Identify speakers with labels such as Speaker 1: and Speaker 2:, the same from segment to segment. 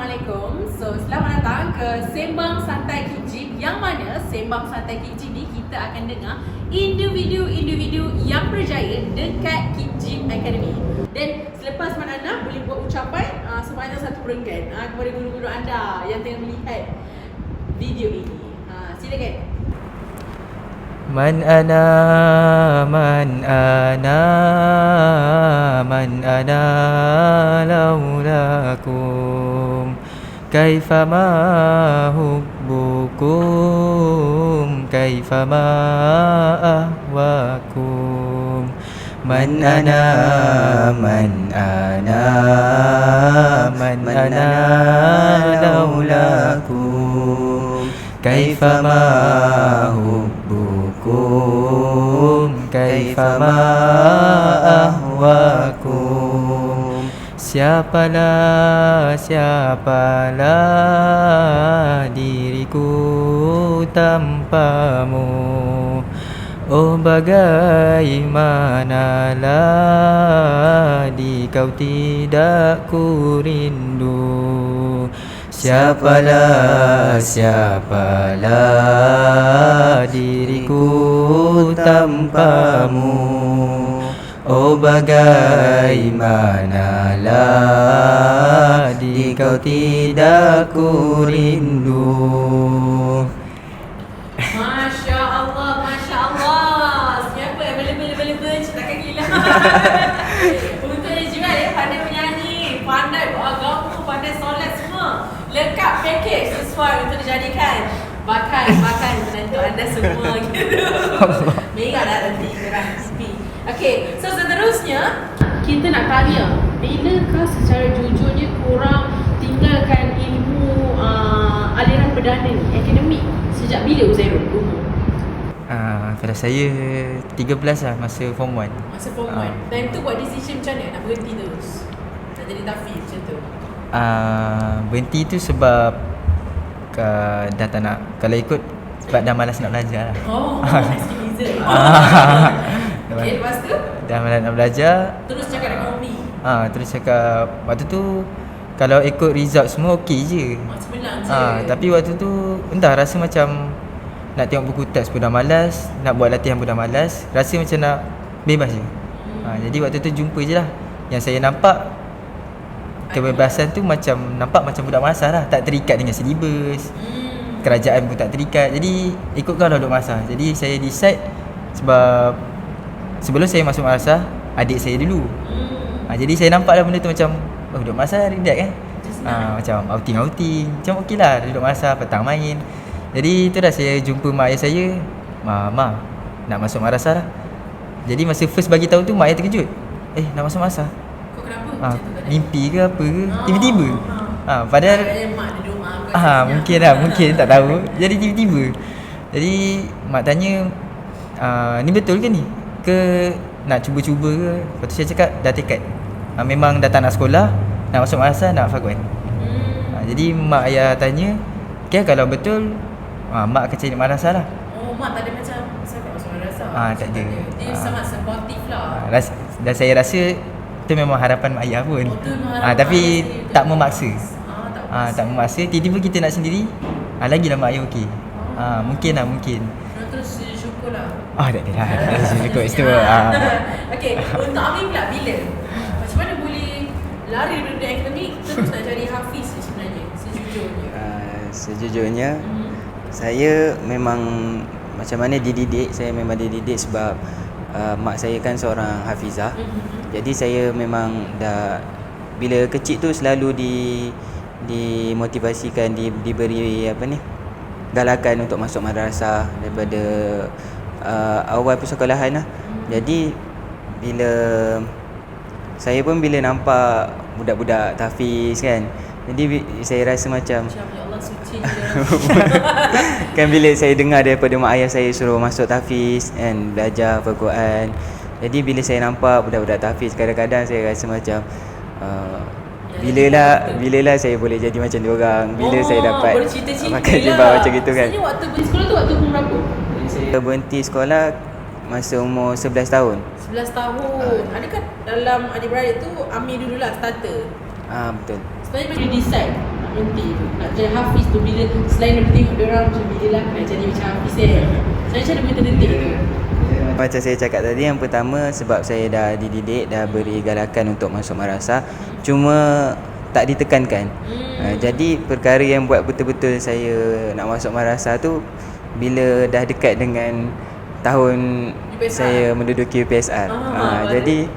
Speaker 1: Assalamualaikum. Selamat datang ke Sembang Santai Kijib, yang mana Sembang Santai Kijib ni kita akan dengar individu-individu yang berjaya dekat Kijib Academy. Dan selepas Mak Ana boleh buat ucapan sepanjang satu perenggan kepada guru-guru anda yang tengah melihat video ini. Silakan.
Speaker 2: Man ana laulakum kaifama hubbukum kaifama ahwakum man ana laulakum kaifama hubbukum kaifama ahwakum. Siapalah diriku tanpamu, oh bagaimanalah di kau tidak ku rindu. Siapalah diriku tanpamu, oh bagaimanalah di kau tidak ku rindu.
Speaker 1: Masya Allah, Masya Allah. Siapa yang bela-bela ciptakan gila. Untuk Najmal ya, pandai menyanyi, pandai beragama, pandai solat semua. Lengkap package sesuai untuk dijadikan bakan menantu anda semua gitu. Merah dah nanti merah speed. Okay, so seterusnya kita nak tanya, bilakah secara jujurnya korang tinggalkan ilmu aliran perdana ni, akademik, sejak bila Uzairul umur?
Speaker 2: Pada saya 13 lah, masa form 1.
Speaker 1: Masa form 1. Time tu buat decision macam mana nak berhenti terus? Nak jadi tahfiz macam tu?
Speaker 2: Berhenti tu sebab dah tak nak, kalau ikut sebab dah malas nak belajar lah.
Speaker 1: Oh, extremism. Okay, lepas tu?
Speaker 2: Dah malas nak belajar.
Speaker 1: Terus cakap dengan Umi?
Speaker 2: Terus cakap, waktu tu kalau ikut result semua okey je.
Speaker 1: Macam menang je.
Speaker 2: Tapi waktu tu entah, rasa macam nak tengok buku teks pun dah malas, nak buat latihan pun dah malas, rasa macam nak bebas je. Jadi waktu tu jumpa je lah. Yang saya nampak kebebasan tu nampak macam budak madrasah lah, tak terikat dengan silibus. Kerajaan pun tak terikat. Jadi ikutkan lah duduk madrasah. Jadi saya decide sebab sebelum saya masuk madrasah, adik saya dulu. Jadi saya nampak lah benda tu macam, oh duduk madrasah relax kan. Macam outing, macam okey lah duduk madrasah, petang main. Jadi tu dah saya jumpa mak ayah saya, Ma nak masuk madrasah lah. Jadi masa first bagi tahu tu, mak ayah terkejut. Nak masuk madrasah?
Speaker 1: Kau kenapa?
Speaker 2: Mimpi ke apa ke? Tiba-tiba. Padahal
Speaker 1: mak duduk
Speaker 2: mungkin tak tahu. Jadi tiba-tiba. Jadi mak tanya, ni betul ke ni? Ke nak cuba-cuba ke? Lepas tu saya cakap dah tekad. Memang dah tak nak sekolah, nak masuk madrasah, nak fakwan. Jadi mak ayah tanya, okay, kalau betul mak akan cari madrasah lah.
Speaker 1: Oh, mak tak ada macam saya masuk madrasah?
Speaker 2: Tak ada.
Speaker 1: Dia sangat supportive lah.
Speaker 2: Dan saya rasa itu memang harapan mak ayah pun. Tapi tak memaksa. Tak memaksa. Tiba-tiba kita nak sendiri, lagilah mak ayah okey. Mungkin.
Speaker 1: Terus syukur lah.
Speaker 2: Tak ada lah. Syukur situ.
Speaker 1: Okay, untuk Amin pula, bila? Macam mana boleh lari dari akademik terus nak cari hafiz sebenarnya, sejujurnya?
Speaker 3: Sejujurnya, saya memang macam mana dididik, saya memang dididik sebab mak saya kan seorang hafizah. Jadi saya memang dah bila kecil tu selalu dimotivasikan, diberi galakan untuk masuk madrasah daripada awal persekolahan lah. Jadi bila saya pun bila nampak budak-budak tahfiz kan, jadi saya rasa macam
Speaker 1: ya Allah, suci
Speaker 3: kan bila saya dengar daripada mak ayah saya suruh masuk tahfiz kan, belajar Al-Quran. Jadi bila saya nampak budak-budak tahfiz, kadang-kadang saya rasa macam bilalah saya boleh jadi macam diorang, bila saya dapat pakai jubah macam gitu kan.
Speaker 1: Sebenarnya waktu berhenti sekolah tu waktu umur berapa?
Speaker 3: Saya berhenti sekolah masa umur 11 tahun.
Speaker 1: 11 tahun. Adakah dalam adik-beradik tu Amir dululah starter?
Speaker 3: Betul.
Speaker 1: Sebenarnya macam decide nak berhenti tu, nak jadi hafiz tu bila selain dia tengok dia orang macam bila lah nak jadi macam hafiz saya macam boleh terdetik tu.
Speaker 3: Macam saya cakap tadi, yang pertama sebab saya dah dididik, dah beri galakan untuk masuk madrasah, cuma tak ditekankan. Jadi perkara yang buat betul-betul saya nak masuk madrasah tu bila dah dekat dengan tahun
Speaker 1: UPSR.
Speaker 3: saya menduduki UPSR. Jadi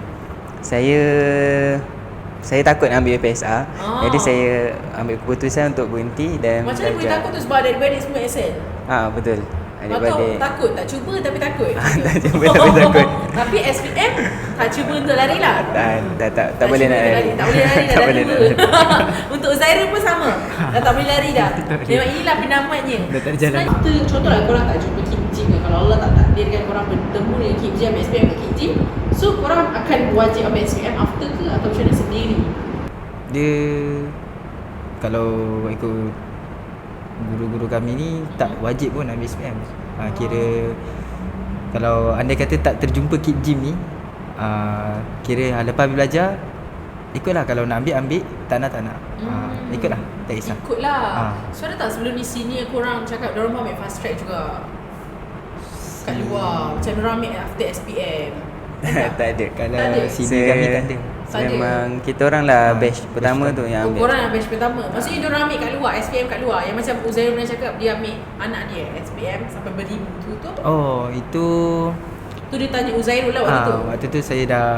Speaker 3: saya takut nak ambil UPSR. Jadi saya ambil keputusan untuk berhenti dan
Speaker 1: Macam mana boleh takut tu sebab adik-beradik semua excel?
Speaker 3: betul.
Speaker 1: Atau
Speaker 3: Adik-beradik
Speaker 1: takut, tak cuba tapi takut.
Speaker 3: tak cuba tapi takut.
Speaker 1: Tapi SPM tak cuba untuk lari lah.
Speaker 3: Tak boleh
Speaker 1: cuba
Speaker 3: nak
Speaker 1: untuk
Speaker 3: lari.
Speaker 1: Tak boleh lari dah.
Speaker 3: Tak boleh nak lari.
Speaker 1: Untuk Zairul pun sama. Dah tak boleh lari dah. Memang inilah penamatnya.
Speaker 2: Dah tak ada jalan.
Speaker 1: Sebenarnya kita, contohlah korang tak jumpa Kim Jim kan. Kalau Allah tak takdirkan korang bertemu dengan Kim Jim, SPM kat Kim Jim, so korang akan wajib ambil SPM after ke atau macam mana sendiri?
Speaker 2: Dia kalau ikut guru-guru kami ni tak wajib pun ambil SPM. Kira kalau andai kata tak terjumpa Kip Jim ni, kira lepas belajar ikutlah, kalau nak ambil, tak nak. Ikutlah, tak kisah.
Speaker 1: Ikutlah. So ada tak sebelum ni senior korang cakap diorang pun ambil fast track juga kat luar, macam diorang ambil after SPM?
Speaker 3: Tak ada.
Speaker 2: Kalau
Speaker 1: Tak ada.
Speaker 2: sini kami tak ada.
Speaker 1: Tak ada.
Speaker 3: Memang kita orang lah batch pertama tu yang ambil.
Speaker 1: Korang yang batch pertama. Maksudnya diorang ambil kat luar, SPM kat luar. Yang macam Uzairul pernah cakap dia ambil anak dia SPM sampai beribu tu.
Speaker 2: Oh, itu
Speaker 1: Tu dia tanya Uzairul lah waktu tu.
Speaker 2: waktu tu saya dah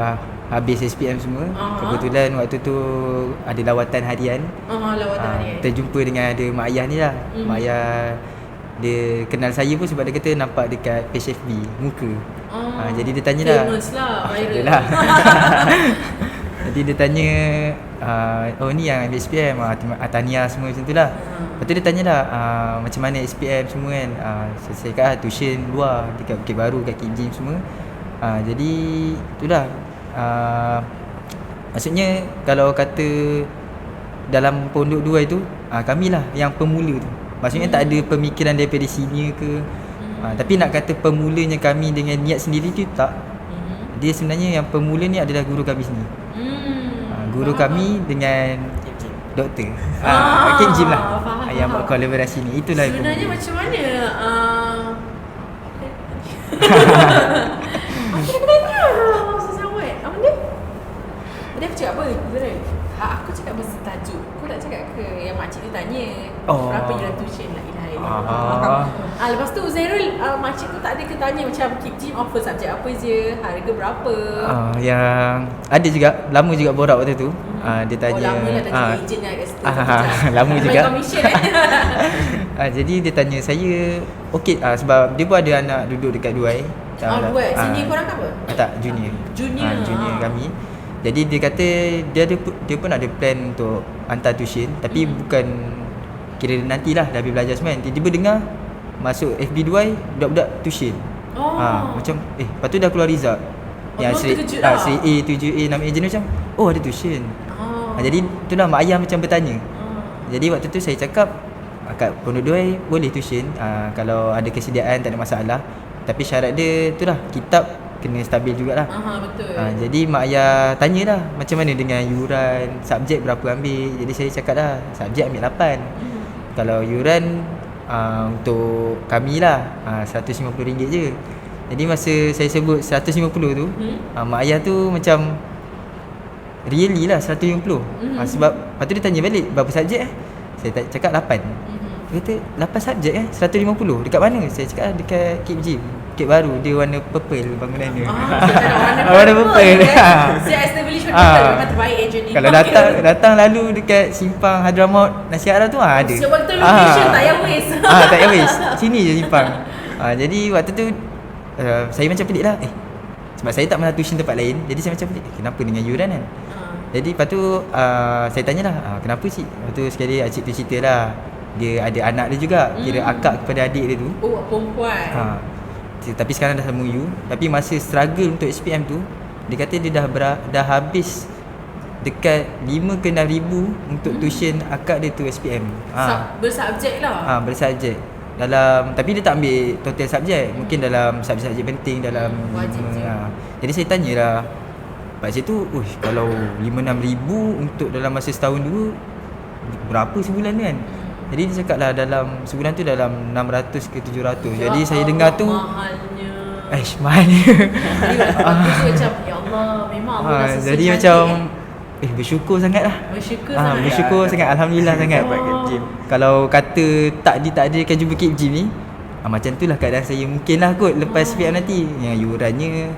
Speaker 2: habis SPM semua. Kebetulan waktu tu ada lawatan harian.
Speaker 1: Lawatan harian.
Speaker 2: Terjumpa dengan ada Mak Ayah ni lah. Mak Ayah dia kenal saya pun sebab dia kata nampak dekat page FB muka. Jadi dia tanya lah.
Speaker 1: Famous lah, viral.
Speaker 2: Adalah. Jadi dia tanya, oh ni yang ambil SPM, tahniah semua macam tu lah. Lepas tu dia tanya lah, macam mana SPM semua kan. Saya cakap tuition luar dekat Bukit Baru, kat Kim Jim semua. Jadi itulah, maksudnya kalau kata dalam pondok dua itu, kami lah yang pemula tu. Maksudnya tak ada pemikiran daripada senior ke. Tapi nak kata pemulanya kami dengan niat sendiri tu tak. Dia sebenarnya yang pemula ni adalah guru kami sendiri. Guru kami dengan doktor. Kim Jim lah. Yang buat kolaborasi ni. Itulah yang
Speaker 1: sebenarnya
Speaker 2: pemula.
Speaker 1: macam mana? Aku nak tanya sesawat. Apa dia? Dia cakap apa? Betul. Aku cakap pasal tajuk. Kau nak cakap ke yang makcik dia tanya berapa yuran tuition? La ilaha illallah. Lepas tu Zairul, makcik tu tak ada ke tanya macam Kip Jim offer subjek apa je, harga berapa?
Speaker 2: Yang ada juga, lama juga borak waktu tu. Dia tanya.
Speaker 1: Lama lah tanya ejen lah kat situ.
Speaker 2: Lama juga.
Speaker 1: Commission
Speaker 2: Jadi dia tanya saya, okey, sebab dia pun ada anak duduk dekat Duai.
Speaker 1: Duai. Senior korang ke apa?
Speaker 2: Tak, junior.
Speaker 1: Junior.
Speaker 2: Junior kami. Jadi dia kata dia pun ada plan untuk hantar tuition, tapi bukan kira nantilah dah habis belajar semua kan. Tiba-tiba dengar masuk FB Duai budak-budak tuition. Macam lepas tu dah keluar result. Yang
Speaker 1: terkejut lah.
Speaker 2: Seri A, 7A, 6A jenis macam ada tuition. Jadi itulah mak ayah macam bertanya. Jadi waktu tu saya cakap kat Pondok Duai boleh tuition, kalau ada kesediaan tak ada masalah. Tapi syarat dia itulah kitab kena stabil jugalah.
Speaker 1: Betul.
Speaker 2: Jadi mak ayah tanyalah macam mana dengan yuran, subjek berapa ambil. Jadi saya cakap dah subjek ambil 8. Kalau yuran untuk kami lah RM150 je. Jadi masa saya sebut 150 tu, mak ayah tu macam really lah 150. Sebab lepas tu dia tanya balik berapa subjek Saya cakap 8. Dia kata 8 subjek 150. Dekat mana? Saya cakap dekat Kip Jim, Bukit Baru. Dia warna purple bangunan dia.
Speaker 1: Warna
Speaker 2: purple.
Speaker 1: Saya establish memang terbaik agent ni.
Speaker 2: Kalau datang lalu dekat simpang Hadramaut Nasi Arab tu ada.
Speaker 1: Sebab tu location tak payah waste.
Speaker 2: Tak payah waste. Sini je simpang. Jadi waktu tu saya macam pelik lah. Sebab saya tak pernah tuition tempat lain. Jadi saya macam pelik, kenapa dengan yuran kan? Jadi lepas tu saya tanyalah, kenapa cik? Lepas tu sekali cik tu cerita lah, dia ada anak dia juga, kira akak kepada adik dia tu.
Speaker 1: Oh, perempuan.
Speaker 2: Tapi sekarang dah sama you. Tapi masa struggle untuk SPM tu, dia kata dia dah habis dekat 5 ke 6 ribu untuk tuition akak dia tu SPM.
Speaker 1: Bersubjek lah.
Speaker 2: Bersubjek. Tapi dia tak ambil total subjek. Mungkin dalam subjek-subjek penting dalam
Speaker 1: wajib je.
Speaker 2: Jadi saya tanyalah pakcik tu, kalau 5-6 ribu untuk dalam masa setahun dulu, berapa sebulan tu kan. Jadi dia cakap lah dalam sebulan tu dalam 600 ke 700. Jadi saya dengar tu
Speaker 1: mahalnya.
Speaker 2: mahal.
Speaker 1: Jadi aku macam ya Allah, memang Allah dah sesuai
Speaker 2: Jadi
Speaker 1: cantik,
Speaker 2: macam bersyukur sangat lah.
Speaker 1: bersyukur sangat.
Speaker 2: Bersyukur sangat, alhamdulillah sangat.
Speaker 3: Dapat kat gym.
Speaker 2: Kalau kata tak ditakdirkan jumpa Kip Jim ni, macam tu lah keadaan saya. Mungkin lah kot lepas SPM nanti yang yurannya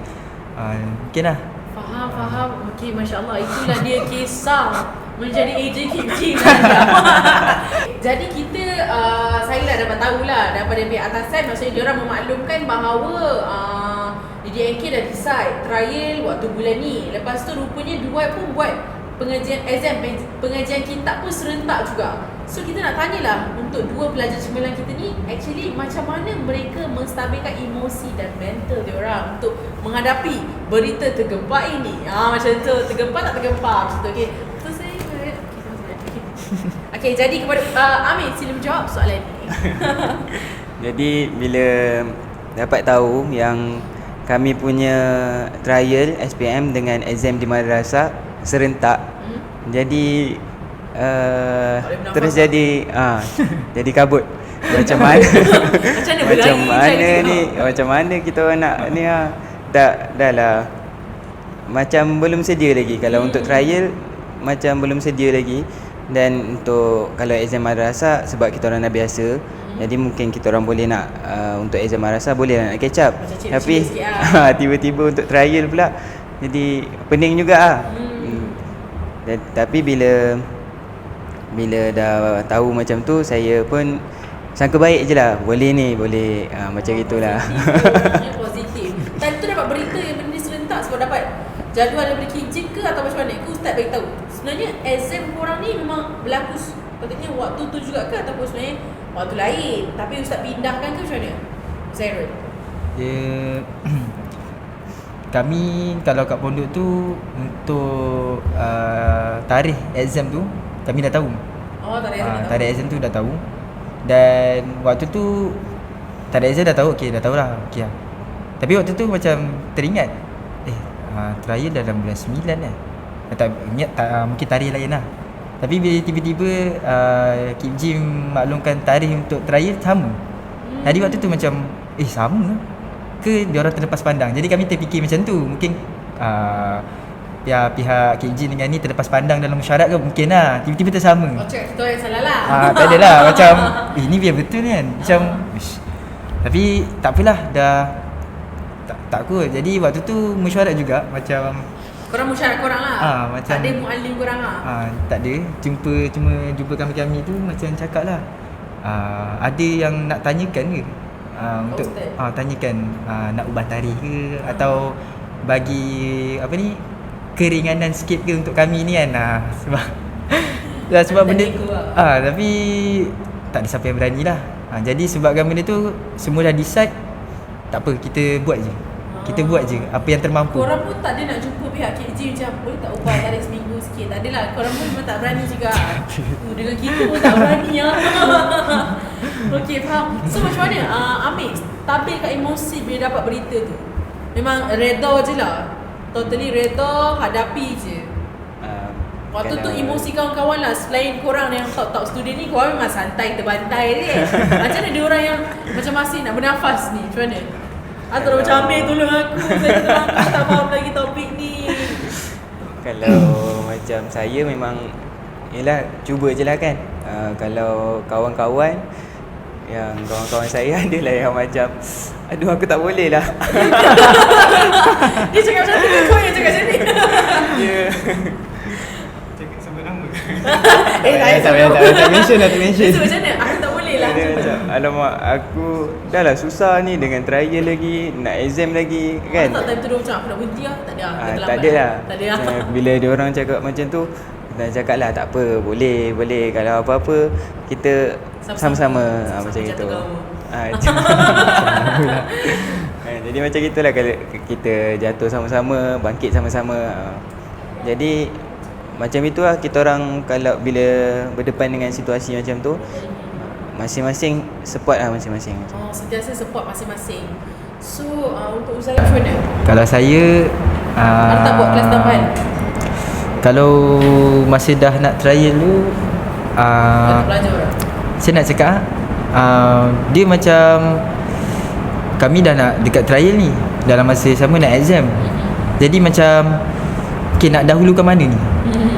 Speaker 2: mungkin lah.
Speaker 1: Faham. Okey, masya-Allah, itulah dia kisah menjadi ejen Kip Jim. Jadi kita saya dah dapat tahulah daripada pihak atasan, maksudnya diorang memaklumkan bahawa DDNK dah decide trial waktu bulan ni. Lepas tu rupanya Duai pun buat pengajian exam, pengajian kitab pun serentak juga. So kita nak tanyalah untuk dua pelajar cemerlang kita ni, actually macam mana mereka menstabilkan emosi dan mental diorang untuk menghadapi berita tergempar ini. Macam tu, tergempar tak tergempar macam tu. Okey. So saya Okey, jadi kepada Amin, sila menjawab soalan ni.
Speaker 3: Jadi bila dapat tahu yang kami punya trial SPM dengan exam di madrasah serentak, jadi terus jadi jadi kabut. Macam mana? Macam mana kita orang nak ni dah lah. Macam belum sedia lagi. Kalau untuk trial macam belum sedia lagi. Dan untuk kalau exam madrasah, sebab kita orang dah biasa, jadi mungkin kita orang boleh nak untuk exam madrasah boleh nak catch up. Tapi tiba-tiba untuk trial pula, jadi pening juga lah. Tapi bila dah tahu macam tu, saya pun sangka baik je lah. Boleh ni, boleh macam gitulah.
Speaker 1: Positif. Time tu dapat berita yang benda ni serentak sebab dapat jadual daripada Kijin ke atau macam mana? Aku Ustaz bagi tahu. Sebenarnya exam korang ni memang berlaku patutnya waktu tu juga ke ataupun sebenarnya waktu lain tapi Ustaz pindahkan ke macam mana? Zairul.
Speaker 2: Kami kalau kat pondok tu untuk tarikh exam tu kami dah tahu. Tarikh exam tu dah tahu. Dan waktu tu tarikh exam dah tahu, okey dah tahulah. Okey lah. Tapi waktu tu macam teringat trial dalam bulan 9 lah. Tak ingat mungkin tarikh lain lah. Tapi bila tiba-tiba Kip Jim maklumkan tarikh untuk trial sama. Jadi waktu tu macam sama ke diorang terlepas pandang. Jadi kami terfikir macam tu. Mungkin pihak Kip Jim dengan ni terlepas pandang dalam syarat ke, mungkin lah. Tiba-tiba tersama.
Speaker 1: Cakap kita yang salah lah.
Speaker 2: Tak adalah macam ni biar betul ni kan. Macam tapi tak apalah, dah tak kot. Jadi waktu tu mesyuarat juga macam
Speaker 1: korang mesyuarat korang lah.
Speaker 2: Macam
Speaker 1: tak ada muallim korang lah.
Speaker 2: Tak ada. Cuma jumpa kami tu macam cakap lah. Ada yang nak tanyakan ke? Untuk tanyakan nak ubah tarikh ke atau bagi keringanan sikit ke untuk kami ni kan. Sebab benda tapi tak ada siapa yang berani lah. Jadi sebabkan benda tu semua dah decide, tak apa, kita buat je. Kita buat je apa yang termampu.
Speaker 1: Korang pun tak ada nak jumpa pihak KJ macam boleh tak ubah tarikh seminggu sikit. Tak adalah. Korang pun memang tak berani juga. Dengan kita pun tak berani lah. Okey, faham. So macam mana Amir stabilkan emosi bila dapat berita tu? Memang reda je lah. Totally reda, hadapi je. Waktu tu emosi kawan-kawan lah. Selain korang yang top student ni, korang memang santai, terbantai je. Macam mana dia orang yang macam masih nak bernafas ni? Macam mana? Atau macam Amir tolong aku, saya tak faham lagi topik ni.
Speaker 3: Kalau macam saya memang yelah, cuba je lah kan. Kalau kawan-kawan saya adalah yang macam aduh aku tak boleh lah.
Speaker 1: Dia cakap macam tu, kau yang cakap macam ni.
Speaker 3: Dia
Speaker 2: cakap sebut nama.
Speaker 3: tak mention.
Speaker 1: So macam mana? Aku tak boleh lah.
Speaker 3: Dia macam alamak aku dah lah susah ni dengan trial lagi, nak exam lagi kan.
Speaker 1: Tak time tu dia macam aku nak berhenti lah. Tak ada lah.
Speaker 3: Tak ada lah.
Speaker 1: Tak ada lah.
Speaker 3: Bila dia orang cakap macam tu, dah cakap lah tak apa, boleh kalau apa-apa kita sama-sama macam gitu. Jadi macam gitulah, kalau kita jatuh sama-sama, bangkit sama-sama. Jadi macam itulah kita orang kalau bila berdepan dengan situasi macam tu, masing-masing support lah masing-masing.
Speaker 1: Sentiasa support masing-masing. So untuk Uzair macam mana?
Speaker 2: Kalau saya
Speaker 1: tak buat kelas tambahan?
Speaker 2: Kalau masa dah nak trial tu,
Speaker 1: Pelajar orang.
Speaker 2: saya nak cakap dia macam kami dah nak dekat trial ni, dalam masa yang sama nak exam. Jadi macam okay, nak dahulukan mana ni?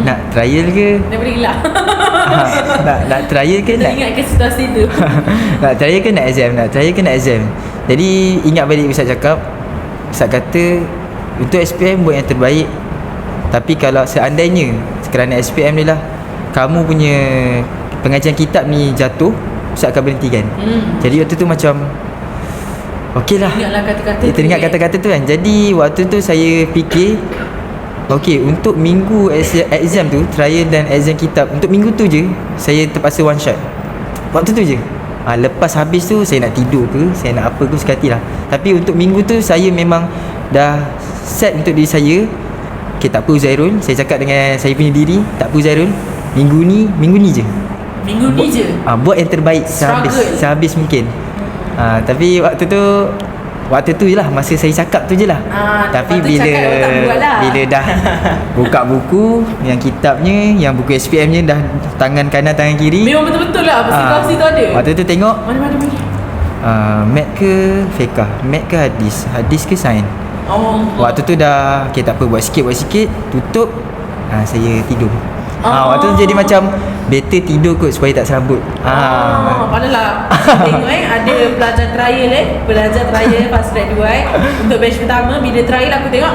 Speaker 2: Nak trial ke?
Speaker 1: Daripada gelap.
Speaker 2: nak trial ke?
Speaker 1: Kita ingat ke situasi tu.
Speaker 2: Nak trial ke nak exam? Nak trial ke nak exam? Jadi ingat balik Ustaz cakap, Ustaz kata untuk SPM buat yang terbaik. Tapi kalau seandainya kerana SPM ni lah kamu punya pengajian kitab ni jatuh, Ustaz akan berhentikan. Jadi waktu tu macam okey lah,
Speaker 1: Ingatlah kata-kata tu.
Speaker 2: teringat kata-kata tu kan. Jadi waktu tu saya fikir okey, untuk minggu exam tu, trial dan exam kitab, untuk minggu tu je saya terpaksa one shot. Waktu tu je. Lepas habis tu saya nak tidur ke, saya nak apa ke suka hati lah. Tapi untuk minggu tu saya memang dah set untuk diri saya. Okay, tak apa Zairul, saya cakap dengan saya punya diri, tak apa Zairul, minggu ni je.
Speaker 1: Minggu ni je.
Speaker 2: Buat yang terbaik sehabis mungkin. Tapi waktu tu je lah, masa saya cakap tu je lah. Tapi bila dah buka buku, yang kitabnya, yang buku SPM nya dah tangan kanan tangan kiri,
Speaker 1: Memang betul-betul lah situasi tu ada.
Speaker 2: waktu tu tengok
Speaker 1: Mana.
Speaker 2: mat ke fiqah, mat ke hadis ke sains. Waktu tu dah okay, tak apa, buat sikit tutup, saya tidur. Waktu tu jadi macam better tidur kot supaya tak serabut.
Speaker 1: Padahal tengok ada pelajar trial fast track 2 untuk batch pertama. Bila trial aku tengok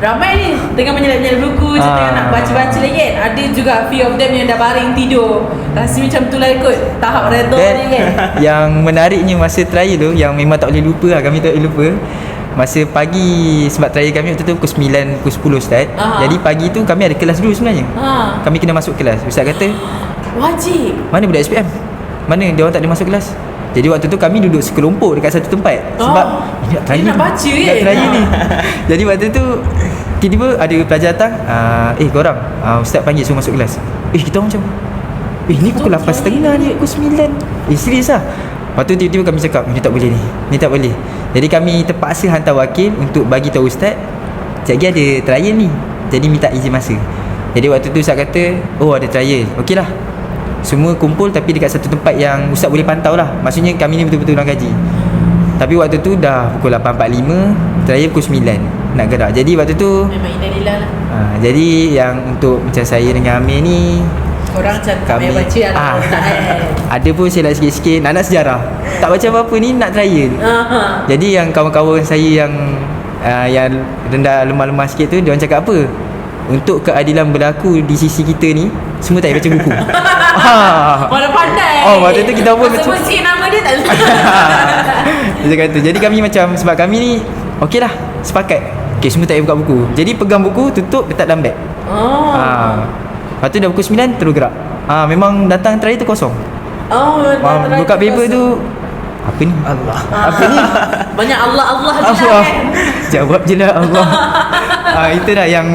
Speaker 1: ramai ni tengah menyelap-nyelap buku, tengah nak baca-baca lagi kan. Ada juga few of them yang dah baring tidur. Rasa macam tu lah kot tahap redha ni kan.
Speaker 2: Yang menariknya masa trial tu, yang memang tak boleh lupa lah, kami tak boleh lupa, masa pagi, sebab trial kami waktu tu pukul 9, pukul 10 start. Jadi pagi tu kami ada kelas dulu sebenarnya. Kami kena masuk kelas. Ustaz kata
Speaker 1: wajib.
Speaker 2: mana budak SPM? Mana dia orang tak ada masuk kelas? Jadi waktu tu kami duduk sekelompok dekat satu tempat. Sebab
Speaker 1: nak baca
Speaker 2: nak trial ni. Jadi waktu tu tiba-tiba ada pelajar datang, korang, Ustaz panggil suruh masuk kelas. Kita orang macam ni pukul 8.30 ni, pukul 9. Serius lah. Lepas tu tiba-tiba kami cakap ni tak boleh ni tak boleh. Jadi kami terpaksa hantar wakil untuk bagi tahu Ustaz, sekejap lagi ada trial ni, jadi minta izin masa. Jadi waktu tu Ustaz kata ada trial, okey lah, semua kumpul tapi dekat satu tempat yang Ustaz boleh pantau lah. Maksudnya kami ni betul-betul orang gaji. Tapi waktu tu dah pukul 8.45, trial pukul 9 nak gerak. Jadi waktu tu
Speaker 1: memang innalillah lah.
Speaker 2: Jadi yang untuk macam saya dengan Amir ni,
Speaker 1: korang macam tak payah baca
Speaker 2: ada pun saya like sikit-sikit nak sejarah, tak baca apa-apa ni nak trial. Jadi yang kawan-kawan saya yang rendah lemah-lemah sikit tu, dia orang cakap apa, untuk keadilan berlaku di sisi kita ni semua tak payah baca buku.
Speaker 1: Mana pandai.
Speaker 2: Waktu tu kita pun
Speaker 1: macam sebut nama dia tak
Speaker 2: dia kata, jadi kami macam, sebab kami ni okey lah, sepakat okey semua tak payah buka buku. Jadi pegang buku, tutup, letak dalam beg. Lepas tu dah pukul 9 terus gerak. Memang datang trial tu kosong. Buka paper tu apa ni? Allah. Apa ni?
Speaker 1: Banyak Allah je
Speaker 2: Allah.
Speaker 1: kan.
Speaker 2: Jawab je lah Allah. Itu dah yang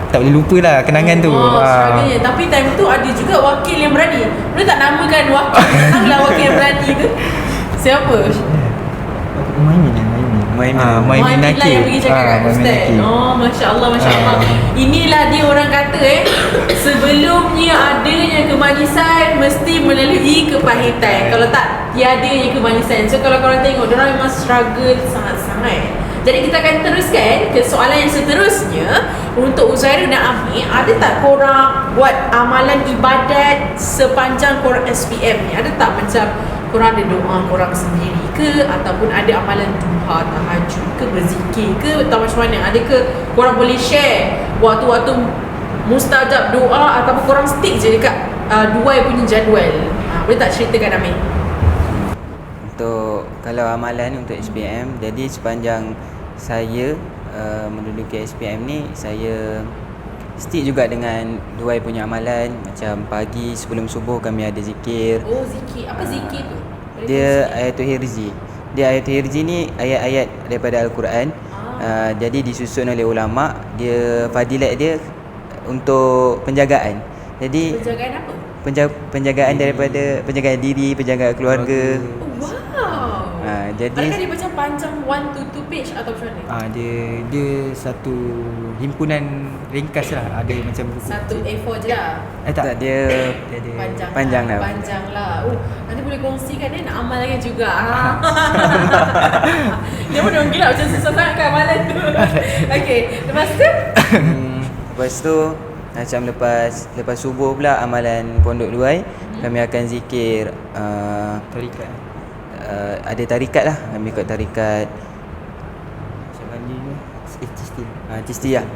Speaker 2: tak boleh lupa lah kenangan tu.
Speaker 1: Sebagainya. Tapi time tu ada juga wakil yang berani. Boleh tak namakan wakil? Lah wakil yang berani tu. Siapa?
Speaker 2: Muhaimin
Speaker 1: lah yang pergi cakap kat Ustaz. Masya Allah. Inilah dia orang kata sebelumnya adanya kemanisan mesti melalui kepahitan. Kalau tak, tiadanya kemanisan. So kalau korang tengok, diorang memang struggle sangat-sangat. Jadi kita akan teruskan ke soalan yang seterusnya. Untuk Uzairul dan Amir, ada tak korang buat amalan ibadat sepanjang korang SPM ni? Ada tak macam korang ada doa korang sendiri ke, ataupun ada amalan duha, tahajud ke, berzikir ke, atau macam mana? Ada ke korang boleh share waktu-waktu mustajab doa, ataupun korang stick je dekat Duai punya jadual? Boleh tak ceritakan Amir?
Speaker 3: Untuk kalau amalan untuk SPM, jadi sepanjang saya menduduki SPM ni, saya stick juga dengan Duai punya amalan. Macam pagi sebelum subuh kami ada zikir.
Speaker 1: Zikir. Apa zikir tu?
Speaker 3: Dia ayatul hirzi. Ayatul hirzi ni ayat-ayat daripada Al-Quran. Jadi disusun oleh ulama. Dia fadilat dia untuk penjagaan. Jadi
Speaker 1: penjagaan apa?
Speaker 3: Penjagaan daripada penjagaan diri, penjagaan keluarga.
Speaker 1: Wow.
Speaker 3: Jadi
Speaker 1: Adakah dia macam panjang 1 to 2 page atau macam mana?
Speaker 2: Dia satu himpunan ringkas lah. Ada macam buku
Speaker 1: Satu
Speaker 2: kecil.
Speaker 1: A4 je lah.
Speaker 3: tak dia
Speaker 2: Dia ada
Speaker 3: panjang lah.
Speaker 1: Panjang lah. Nanti boleh kongsikan dia nak amalkan juga. Dia pun orang gila macam susah sangat kan amalan tu. Okay, lepas tu?
Speaker 3: Lepas tu macam lepas subuh pula amalan Pondok Duai, kami akan zikir
Speaker 2: tarikat.
Speaker 3: ada tarikat lah. Kami ikut tarikat
Speaker 2: Macam mana ni? Cistiyah.
Speaker 3: Cistiyah.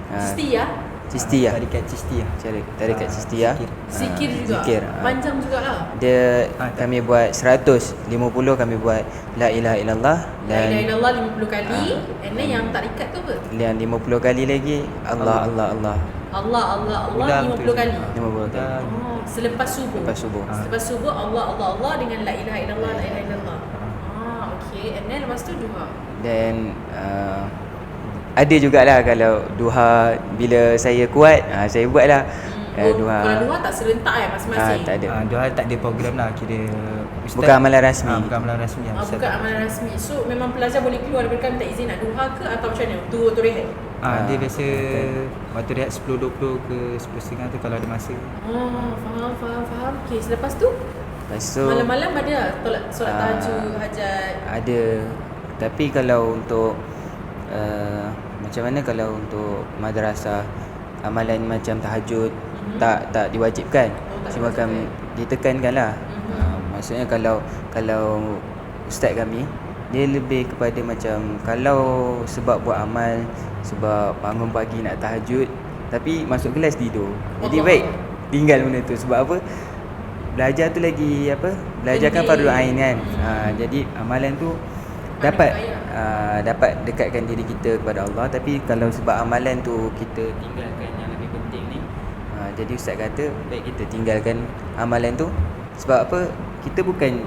Speaker 1: Cistiyah?
Speaker 3: Cistiyah.
Speaker 2: Tarikat Cistiyah.
Speaker 3: Tarikat Cistiyah.
Speaker 1: Zikir juga?
Speaker 3: Zikir.
Speaker 1: Panjang jugalah.
Speaker 3: Dia kami buat 100, 50 kami buat la ilaha illallah
Speaker 1: La ilaha
Speaker 3: dan
Speaker 1: illallah 50 kali. And then yang tarikat tu apa?
Speaker 3: yang 50 kali lagi Allah Allah Allah.
Speaker 1: Allah Allah Allah
Speaker 2: Ulang
Speaker 1: 50
Speaker 2: tu.
Speaker 1: kali.
Speaker 3: 50 kali.
Speaker 1: Oh, selepas subuh.
Speaker 3: Lepas subuh.
Speaker 1: Selepas subuh Allah Allah Allah dengan la ilaha illallah la ilaha illallah. Okay. And then lepas tu duha.
Speaker 3: Dan ada jugalah kalau duha bila saya kuat, saya buatlah. Duha.
Speaker 1: Kalau duha tak serentak masing-masing.
Speaker 3: Tak ada.
Speaker 2: Dua hari tak ada program lah, kira ustaz.
Speaker 3: Bukan amalan rasmi.
Speaker 2: Bukan amalan rasmi. Ustaz
Speaker 1: Bukan amalan rasmi. So memang pelajar boleh keluar daripada kami tak izin nak duha ke atau macam mana? Tu rehat.
Speaker 2: Dia biasa waktu rehat 10.20 ke 10.30 tu kalau ada masa.
Speaker 1: Faham. Okay, selepas tu
Speaker 3: Lepas tu
Speaker 1: malam-malam ada solat tahajud, hajat.
Speaker 3: ada. Tapi kalau untuk macam mana kalau untuk madrasah amalan macam tahajud tak diwajibkan.
Speaker 1: tak
Speaker 3: Cuma kami ditekankanlah. Maksudnya kalau ustaz kami dia lebih kepada macam kalau sebab buat amal, sebab bangun pagi nak tahajud tapi masuk kelas tidur. Jadi baik tinggal benda tu. Sebab apa? Belajar tu lagi belajar kan fardu ain kan. Jadi amalan tu dapat dekatkan diri kita kepada Allah. Tapi kalau sebab amalan tu kita tinggalkan yang lebih penting ni, jadi ustaz kata baik kita tinggalkan amalan tu. Sebab apa? Kita bukan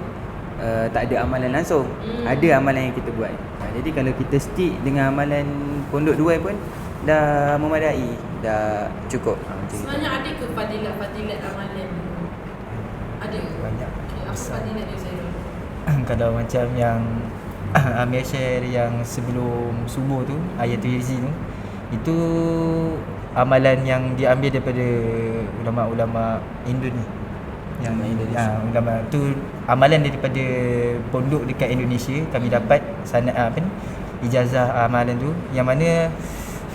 Speaker 3: tak ada amalan langsung. Ada amalan yang kita buat. Jadi kalau kita stick dengan amalan Pondok Duai pun dah memadai, dah cukup.
Speaker 1: Sebenarnya ada ke fadilat amalan? Ada ke?
Speaker 2: Banyak.
Speaker 1: Okay, apa fadilat dia saya?
Speaker 2: Kalau macam yang Amir share yang sebelum subuh tu, ayatul hirzi tu, itu amalan yang diambil daripada ulama-ulama Indonesia. Yang ulama tu amalan daripada pondok dekat Indonesia kami dapat sanad ijazah amalan tu, yang mana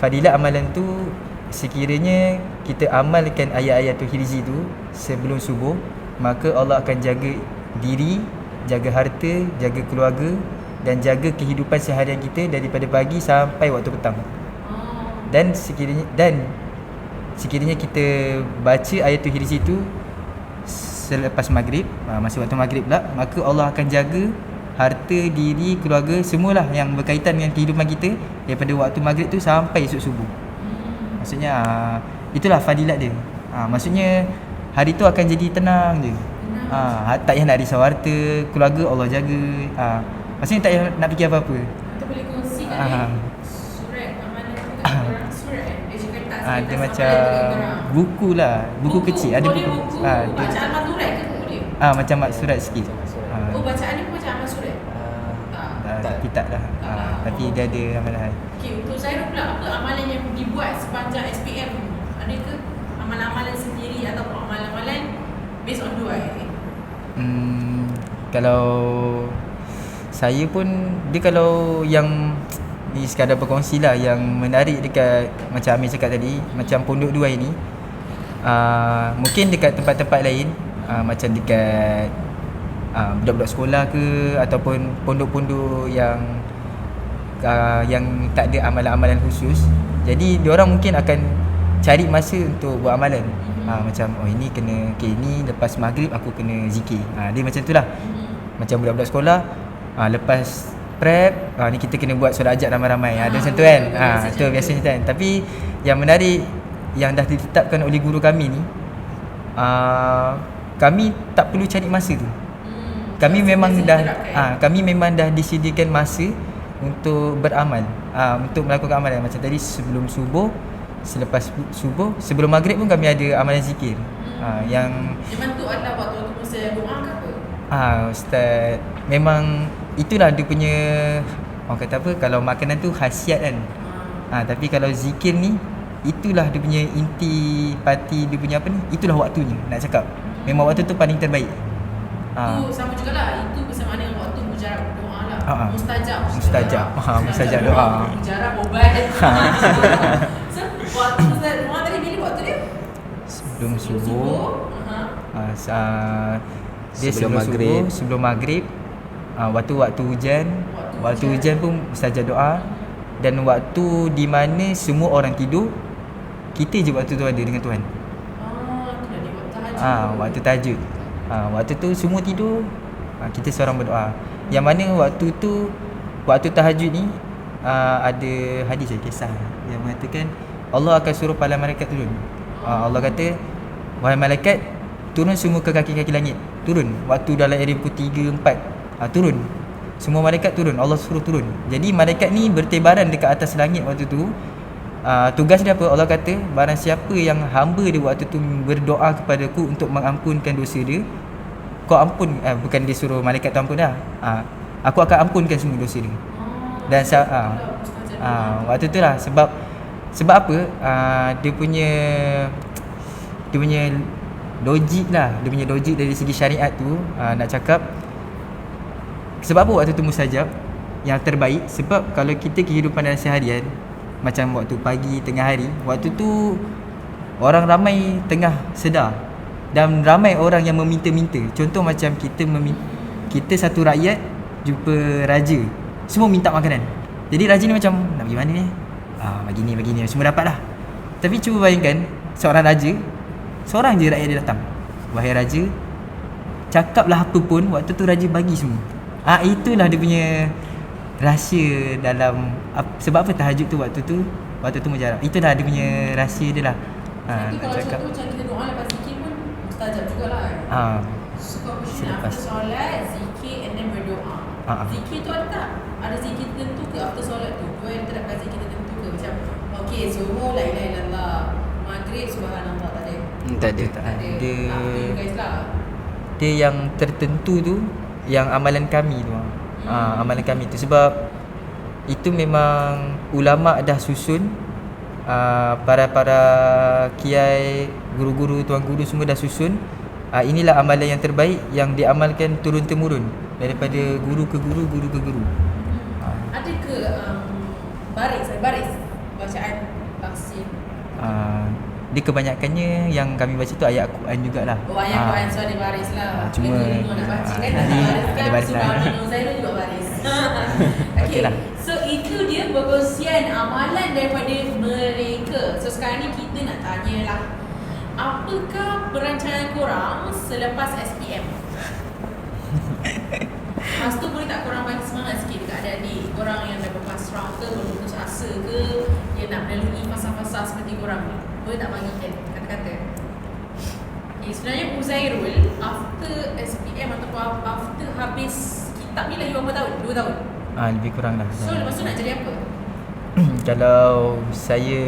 Speaker 2: fadilat amalan tu sekiranya kita amalkan ayat-ayatul hirzi tu sebelum subuh, maka Allah akan jaga diri, jaga harta, jaga keluarga dan jaga kehidupan seharian kita daripada pagi sampai waktu petang. Dan sekiranya kita baca ayatul hirzi tu selepas maghrib, masa waktu maghrib pula, maka Allah akan jaga harta, diri, keluarga, semualah yang berkaitan dengan kehidupan kita daripada waktu maghrib tu sampai esok subuh. Maksudnya itulah fadilat dia. Maksudnya hari tu akan jadi tenang je. Tak payah nak risau harta, keluarga Allah jaga. Maksudnya tak payah nak fikir apa-apa.
Speaker 1: Kita boleh kongsikan surat amalan orang surat kertas.
Speaker 2: Dia macam buku lah, buku kecil. Ada buku.
Speaker 1: Bacaan maturat ke boleh?
Speaker 2: Macam surat sikit.
Speaker 1: Bacaan ni pun macam amal surat?
Speaker 2: Tapi tak lah. Tapi dia ada amalan.
Speaker 1: Okay, untuk saya pula apa amalan yang dibuat sepanjang SPM? Ada ke amalan-amalan sendiri ataupun amalan-amalan based on duai?
Speaker 2: Kalau saya pun, dia kalau yang ni sekadar berkongsi lah, yang menarik dekat macam Amir cakap tadi, macam Pondok Duai ni, mungkin dekat tempat-tempat lain, macam dekat budak-budak sekolah ke, ataupun pondok-pondok yang tak ada amalan-amalan khusus, jadi diorang mungkin akan cari masa untuk buat amalan. Macam ini kena, ini lepas maghrib aku kena zikir. Dia macam tu lah. Macam budak-budak sekolah, lepas prep, ni kita kena buat solat hajat ramai-ramai. Ada macam tu kan. Itu biasanya kan. Tapi yang menarik, yang dah ditetapkan oleh guru kami ni, kami tak perlu cari masa tu. Kami memang dah disediakan masa untuk beramal, untuk melakukan amalan. Macam tadi sebelum subuh, selepas subuh, sebelum maghrib pun kami ada amalan zikir. Yang
Speaker 1: memang tu adalah waktu masa doa ke apa?
Speaker 2: Ustaz, memang itulah dia punya, orang kata apa, kalau makanan tu khasiat kan. Tapi kalau zikir ni, itulah dia punya inti pati, dia punya apa ni, itulah waktunya nak cakap. Memang waktu tu paling terbaik.
Speaker 1: Tu sama jugalah, itu bersama dengan waktu mujarab doa lah. Mustajab
Speaker 2: mustajab doa.
Speaker 1: Mujarab obat. So waktu Ustaz Muhammad tadi bila waktu dia?
Speaker 2: Sebelum subuh. Dia
Speaker 3: Sebelum maghrib.
Speaker 2: Sebelum maghrib. Waktu hujan. Waktu hujan pun mustajab doa. Dan waktu di mana semua orang tidur, kita je waktu tu ada dengan Tuhan.
Speaker 1: Tu dah di waktu tahajud.
Speaker 2: Waktu tahajud. Waktu tu semua tidur, kita seorang berdoa. Yang mana waktu tu, waktu tahajud ni, ada hadis kisah yang mengatakan Allah akan suruh para malaikat turun. Allah kata, wahai malaikat, turun semua ke kaki-kaki langit. Turun. Waktu dalam area pukul 3, 4, turun. Semua malaikat turun. Allah suruh turun. Jadi malaikat ni bertebaran dekat atas langit waktu tu. Tugas dia apa? Allah kata, barang siapa yang hamba dia waktu tu berdoa kepadaku untuk mengampunkan dosa dia, kau ampun, bukan dia suruh malaikat tu ampun dah. Aku akan ampunkan semua dosa dia. Dan waktu tu lah, sebab apa? Dia punya logik lah, dia punya logik dari segi syariat tu, nak cakap sebab apa waktu tu mustajab yang terbaik. Sebab kalau kita kehidupan dalam seharian, macam waktu pagi, tengah hari, waktu tu orang ramai tengah sedar dan ramai orang yang meminta-minta. Contoh macam kita satu rakyat jumpa raja, semua minta makanan. Jadi raja ni macam, nak pergi mana ni? Bagi ni semua dapat lah. Tapi cuba bayangkan, seorang raja, seorang je rakyat dia datang, wahai raja, cakaplah apa pun, waktu tu raja bagi semua. Itulah dia punya rahsia dalam sebab apa tahajud tu waktu tu mujarab. Itulah dia punya rahsia dia lah.
Speaker 1: Jadi kalau contoh macam kita doa lepas zikir pun mustajab jugalah. So kau after solat, zikir and then berdoa. Zikir tu ada tak? Ada zikir tertentu ke after solat tu? Kau yang terdapat zikir tertentu ke? Macam okay, zuhur la ilaha illallah, maghrib subhanallah, tak ada?
Speaker 3: Tak ada.
Speaker 1: Guys lah.
Speaker 2: Dia yang tertentu tu, yang amalan kami tu. Amalan kami tu, sebab itu memang ulama dah susun, para kiai, guru-guru, tuan guru semua dah susun. Inilah amalan yang terbaik yang diamalkan turun temurun daripada guru ke guru, guru ke guru.
Speaker 1: Ada ke baris bacaan vaksin?
Speaker 2: Dia kebanyakannya yang kami baca tu ayat Al-Quran jugalah.
Speaker 1: Ayat Quran, so ada baris lah.
Speaker 2: Cuma
Speaker 1: nak baca kan, ada baris kan. Subhanallah, Zairul juga baris. Okay lah. So itu dia perkongsian amalan daripada mereka. So sekarang ni kita nak tanyalah, apakah perancangan korang selepas SPM? Lepas tu boleh tak korang bagi semangat sikit dekat adik-adik korang yang dah berpasrah ke, berputus asa ke, yang nak melalui fasa-fasa seperti korang ni? Boleh tak bagikan kata-kata? Okay, sebenarnya Uzairul, after SPM ataupun after habis kitab ni lagi berapa tahun? 2 tahun?
Speaker 2: Lebih kurang lah.
Speaker 1: So lepas tu nak jadi apa?
Speaker 2: Kalau saya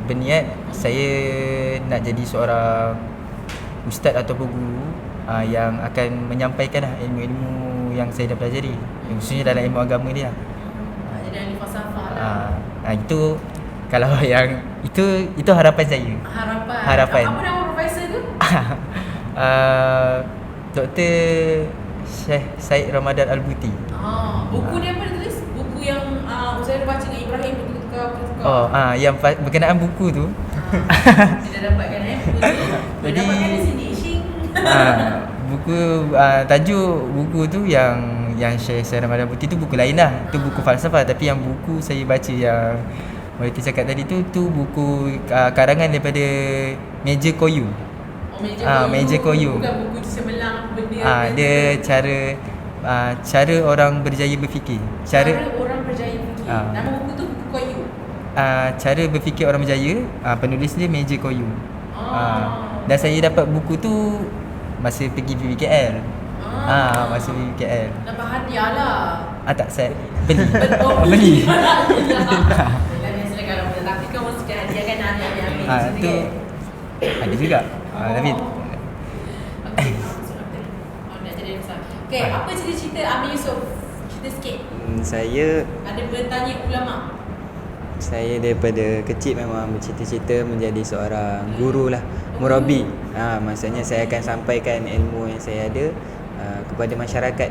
Speaker 2: berniat, saya nak jadi seorang ustaz ataupun guru yang akan menyampaikan lah ilmu-ilmu yang saya dah pelajari, khususnya dalam ilmu agama dia.
Speaker 1: Jadi ahli falsafah lah.
Speaker 2: Itu kalau yang itu harapan saya. Harapan.
Speaker 1: Apa nama profesor tu?
Speaker 2: Dr. Syekh Said Ramadan Al-Buti.
Speaker 1: Buku dia apa dia tulis? Buku yang Uzairul baca dengan Ibrahim bertukar.
Speaker 2: Yang berkenaan buku tu.
Speaker 1: Dia dah dapatkan buku tu. Dia dapatkan di sini.
Speaker 2: Buku tajuk buku tu yang Syekh Said Ramadan Al-Buti tu buku lain lah. Tu buku falsafah, tapi yang buku saya baca yang Mereka cakap tadi tu buku karangan daripada Meja Koyu. Meja Koyu.
Speaker 1: Bukan buku sebelang benda.
Speaker 2: Dia cara orang berjaya berfikir.
Speaker 1: Cara orang berjaya berfikir. Nama buku tu buku Koyu.
Speaker 2: Cara berfikir orang berjaya. Penulis dia Meja Koyu. Dan saya dapat buku tu masa pergi PBKL. Masa PBKL.
Speaker 1: Dapat hadiah lah.
Speaker 2: Tak, saya beli.
Speaker 1: Beli. Kalau boleh, tapi kau mesti hadiahkan hadiah ambil.
Speaker 2: Tu ada juga. Tapi
Speaker 1: Nak jadi Okay, apa cerita-cerita Amir Yusof? Cerita sikit.
Speaker 3: Saya
Speaker 1: Ada bertanya ulama.
Speaker 3: Saya daripada kecil memang bercita-cita menjadi seorang guru lah, murabi. Maksudnya saya akan sampaikan ilmu yang saya ada kepada masyarakat.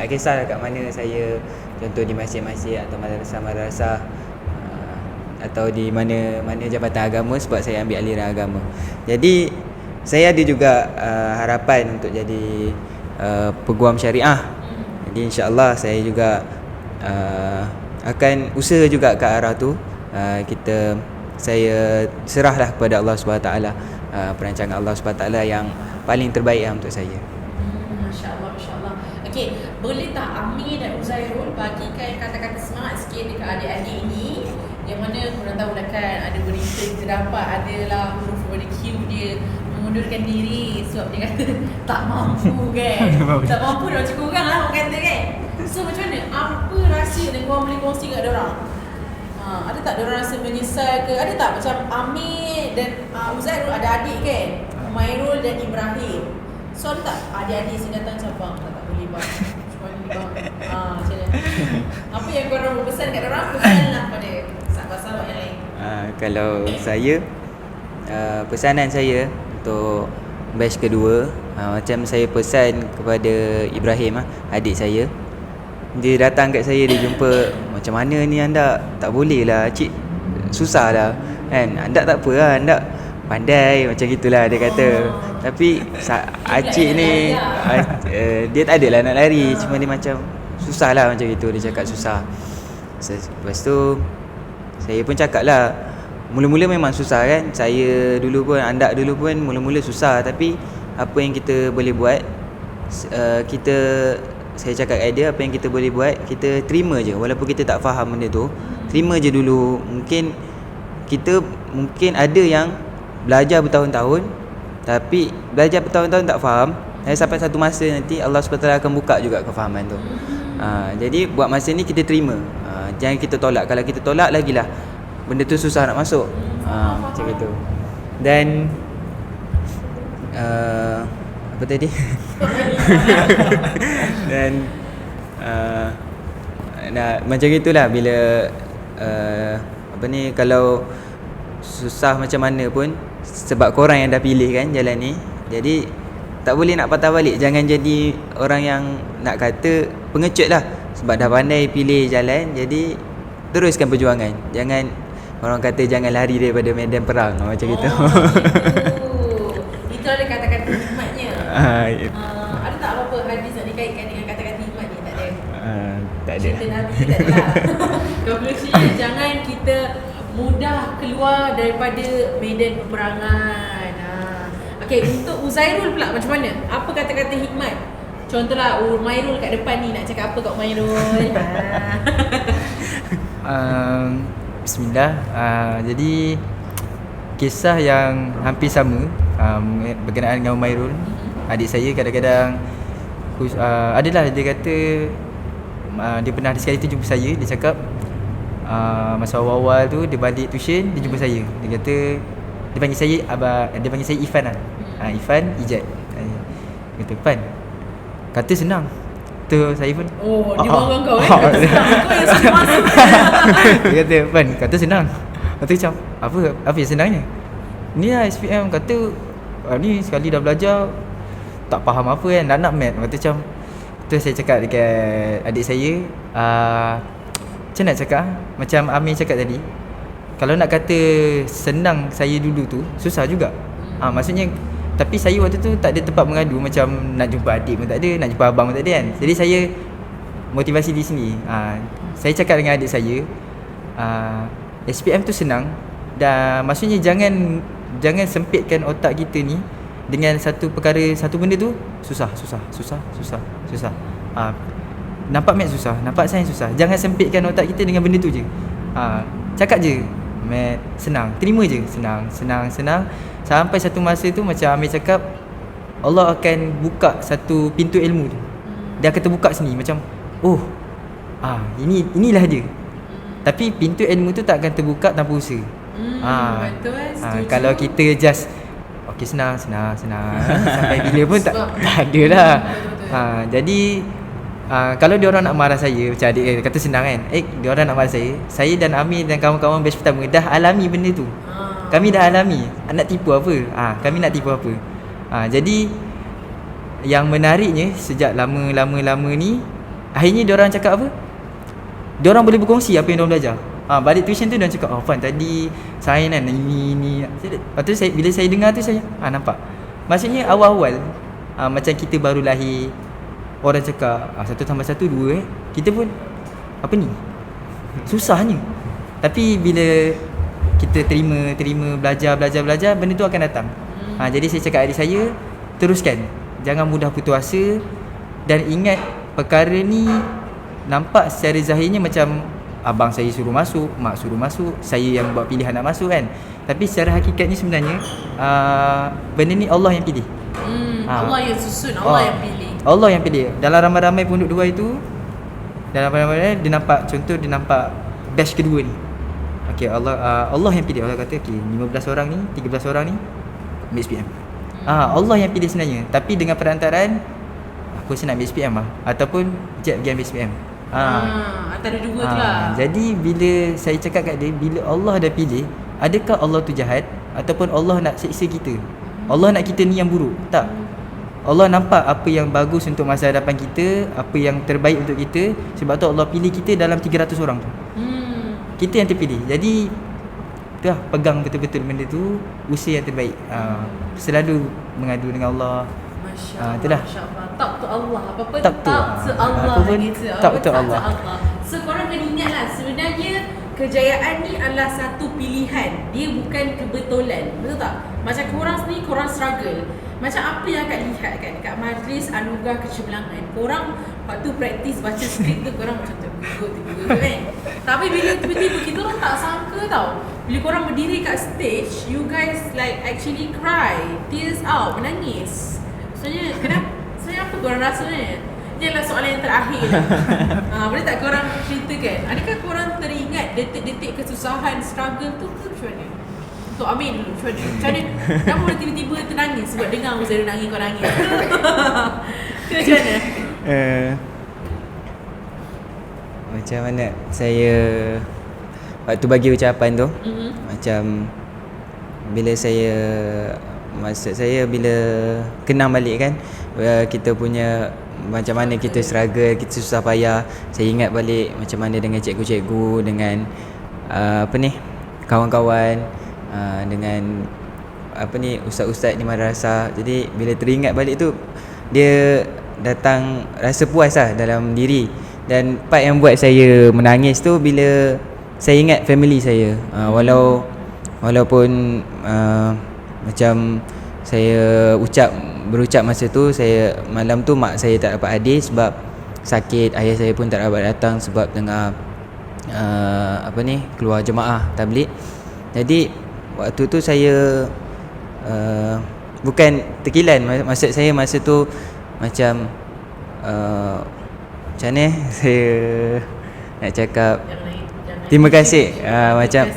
Speaker 3: Tak kisahlah kat mana saya, contoh di masjid-masjid atau madrasah-madrasah atau di mana jabatan agama, sebab saya ambil aliran agama. Jadi saya ada juga harapan untuk jadi peguam syariah. Jadi insya-Allah saya juga akan usaha juga ke arah tu. Saya serahlah kepada Allah SWT, perancangan Allah SWT yang paling terbaik untuk saya.
Speaker 1: Masya-Allah, masya-Allah. Okey, boleh tak Amir dan Uzairul bagikan kata-kata semangat sikit dekat adik-adik ni, yang mana korang tahu dah kan, ada berita kita dapat adalah huruf pada Q dia mengundurkan diri sebab dia kata tak mampu kan. Tak mampu dah macam korang lah orang kata kan. So macam mana? Apa rahsia yang korang boleh kongsi kat diorang? Ada tak diorang rasa menyesal ke? Ada tak macam Amir dan Uzairul ada adik kan? Mairul dan Ibrahim. So ada tak adik-adik sini datang macam bang tak boleh bang. Macam mana bang? Macam mana? Apa yang korang berpesan kat diorang? Pesanlah pada sahabat-sahabat yang lain.
Speaker 3: Kalau saya, pesanan saya untuk batch kedua, macam saya pesan kepada Ibrahim, adik saya. Dia datang kat saya, dia jumpa, macam mana ni anda? Tak boleh lah cik, susah lah kan. Anda tak apa lah, anda pandai, macam gitulah dia kata. Tapi acik ni dia tak adalah nak lari, cuma dia macam susah lah macam gitu. Dia cakap susah. Lepas tu saya pun cakap lah, mula-mula memang susah kan. Saya dulu pun, anda dulu pun mula-mula susah. Tapi apa yang kita boleh buat, saya cakap kat dia, apa yang kita boleh buat, kita terima je. Walaupun kita tak faham benda tu, terima je dulu. Mungkin ada yang belajar bertahun-tahun, tapi belajar bertahun-tahun tak faham. Sampai satu masa nanti Allah SWT akan buka juga kefahaman tu. Jadi buat masa ni kita terima. Jangan kita tolak. Kalau kita tolak lagilah benda tu susah nak masuk. Macam itu. Dan apa tadi? Dan macam itulah, bila kalau susah macam mana pun, sebab korang yang dah pilih kan jalan ni, jadi tak boleh nak patah balik. Jangan jadi orang yang nak kata pengecut lah, sebab dah pandai pilih jalan. Jadi teruskan perjuangan. Jangan, orang kata jangan lari daripada medan perang, macam gitu.
Speaker 1: Itu ada kata-kata hikmatnya. Ada tak apa-apa hadis nak dikaitkan dengan kata-kata hikmat ni? Tak ada.
Speaker 3: Tak ada.
Speaker 1: Cerita Nabi tak ada lah. Konklusinya, jangan kita mudah keluar daripada medan peperangan. Okey, untuk Uzairul pula macam mana? Apa kata-kata hikmat? Contohlah Mairul kat depan ni, nak cakap apa kat Mairul?
Speaker 2: Bismillah. Jadi kisah yang hampir sama berkenaan dengan Mairul, adik saya. Kadang-kadang adalah dia kata, dia pernah sekali tu jumpa saya. Dia cakap masa awal-awal tu dia balik tuition, dia jumpa saya. Dia kata, dia panggil saya dia panggil saya Ifan lah. Ifan Ijat. Dia kata, Ifan, kata senang. Tu saya pun,
Speaker 1: dia marah kau Kau yang sudah masuk.
Speaker 2: Dia kata, Ifan, kata senang. Kata macam, apa yang senangnya? Ni lah SPM, kata ni sekali dah belajar tak faham apa kan, nak mat. Kata macam tu. Saya cakap dekat adik saya, macam nak cakap, macam Amir cakap tadi, kalau nak kata senang saya dulu tu, susah juga. Maksudnya, tapi saya waktu tu tak ada tempat mengadu. Macam nak jumpa adik pun tak ada, nak jumpa abang pun tak ada kan. Jadi saya motivasi di sini. Saya cakap dengan adik saya, SPM tu senang. Dan maksudnya jangan sempitkan otak kita ni dengan satu perkara, satu benda tu susah. Nampak math susah, nampak sains susah. Jangan sempitkan otak kita dengan benda tu je. Cakap je math senang, terima je, senang. Sampai satu masa tu, macam Amir cakap, Allah akan buka satu pintu ilmu tu. Dia akan terbuka sini macam, inilah dia. Tapi pintu ilmu tu tak akan terbuka tanpa usaha.
Speaker 1: Betul.
Speaker 2: Kalau kita just okey senang sampai bila pun tak ada lah. Jadi kalau dia orang nak marah saya, macam adik kata senang kan. Dia orang nak marah saya dan Amir dan kawan-kawan batch pertama dah alami benda tu. Kami dah alami. Nak tipu apa? Kami nak tipu apa? Jadi yang menariknya sejak lama ni, akhirnya dia orang cakap apa? Dia orang boleh berkongsi apa yang dia orang belajar. Balik tuition tu dia orang cakap, Fan tadi saya kan ini. Lepas tu bila saya dengar tu saya nampak. Maksudnya awal-awal macam kita baru lahir, orang cakap 1 tambah 1 2 kita pun apa ni? Susahnya. Tapi bila kita terima belajar benda tu akan datang. Jadi saya cakap adik saya, teruskan. Jangan mudah putus asa dan ingat perkara ni nampak secara zahirnya macam abang saya suruh masuk, mak suruh masuk, saya yang buat pilihan nak masuk kan. Tapi secara hakikatnya sebenarnya benda ni Allah yang pilih.
Speaker 1: Allah yang susun, Allah yang pilih.
Speaker 2: Allah yang pilih. Dalam ramai-ramai pondok 2 itu, dalam ramai-ramai dia nampak, contoh dia nampak batch kedua ni. Okey, Allah yang pilih. Allah kata okey 15 orang ni, 13 orang ni ambil SPM. Allah yang pilih sebenarnya. Tapi dengan perantaraan aku rasa nak ambil SPM ataupun Jeb pergi ambil SPM.
Speaker 1: Antara dua tu lah.
Speaker 2: Jadi bila saya cakap kat dia, bila Allah dah pilih, adakah Allah tu jahat ataupun Allah nak siksa kita? Allah nak kita ni yang buruk? Tak. Allah nampak apa yang bagus untuk masa hadapan kita, apa yang terbaik untuk kita. Sebab tu Allah pilih kita dalam 300 orang tu. Kita yang terpilih. Jadi itulah, pegang betul-betul benda tu, usaha yang terbaik. Selalu mengadu dengan Allah. Itulah.
Speaker 1: Masya-Allah. Tak tu Allah. Apa-apa
Speaker 2: Tak tu.
Speaker 1: Allah
Speaker 2: Apapun
Speaker 1: gitu.
Speaker 2: tak tu Allah.
Speaker 1: So korang kena ingatlah, sebenarnya kejayaan ni adalah satu pilihan. Dia bukan kebetulan. Betul tak? Macam korang sendiri, korang struggle. Macam apa yang akak lihat kan dekat majlis anugerah kecemerlangan, korang waktu praktis baca skrip tu korang macam tergugut kan. Tapi bila tiba-tiba kita orang tak sangka tau, bila korang berdiri kat stage, you guys like actually cry, tears out, menangis. Sebenarnya apa korang rasa ni? Ni adalah soalan yang terakhir lah. Boleh tak korang ceritakan, adakah korang teringat detik-detik kesusahan, struggle tu macam mana? Untuk Amir dulu, macam mana? Kamu boleh tiba-tiba ternangis sebab dengar Zara nangis, kau nangis. Macam mana?
Speaker 3: Macam mana saya waktu bagi ucapan tu, macam bila saya, maksud saya bila kenang balik kan, kita punya macam mana kita struggle, kita susah payah. Saya ingat balik macam mana dengan cikgu-cikgu, dengan kawan-kawan, dengan ustaz-ustaz di madrasah. Jadi bila teringat balik tu, dia datang rasa puas lah dalam diri. Dan part yang buat saya menangis tu bila saya ingat family saya. Walaupun macam saya berucap masa tu, saya malam tu mak saya tak dapat hadir sebab sakit, ayah saya pun tak dapat datang sebab tengah keluar jemaah tabligh. Jadi waktu tu saya bukan terkilan, maksud saya masa tu macam macam mana saya nak cakap, terima kasih. Macam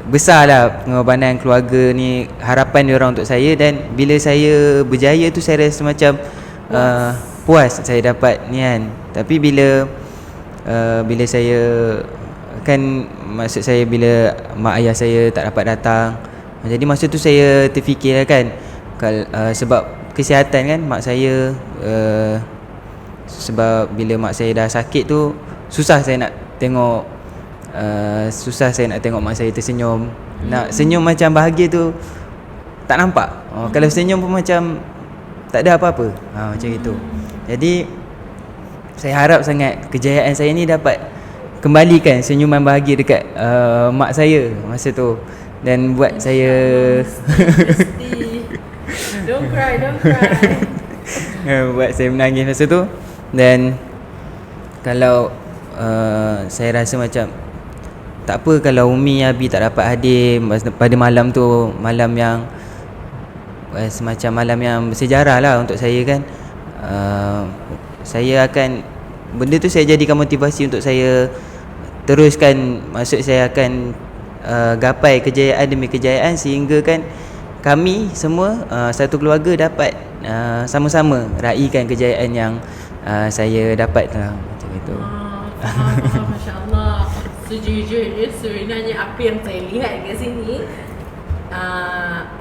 Speaker 3: besarlah pengorbanan keluarga ni, harapan dia orang untuk saya. Dan bila saya berjaya tu saya rasa macam puas saya dapat ni kan. Tapi bila saya kan, maksud saya bila mak ayah saya tak dapat datang, jadi masa tu saya terfikir kan, sebab kesihatan kan mak saya, sebab bila mak saya dah sakit tu susah saya nak tengok mak saya tersenyum. Nak senyum macam bahagia tu tak nampak. Kalau senyum pun macam tak ada apa-apa. Macam itu. Jadi saya harap sangat kejayaan saya ni dapat kembalikan senyuman bahagia dekat mak saya masa tu, dan buat saya
Speaker 1: Don't cry.
Speaker 3: buat saya menangis masa tu. Dan kalau saya rasa macam tak apa kalau Umi Abi tak dapat hadir pada malam tu, malam yang semacam malam yang bersejarah lah untuk saya kan. Saya akan, benda tu saya jadikan motivasi untuk saya teruskan. Maksud saya akan gapai kejayaan demi kejayaan, sehingga kan kami semua satu keluarga dapat sama-sama raikan kejayaan yang saya dapat macam itu.
Speaker 1: Faham, Masya Allah. Sejujurnya sebenarnya apa yang saya lihat kat sini,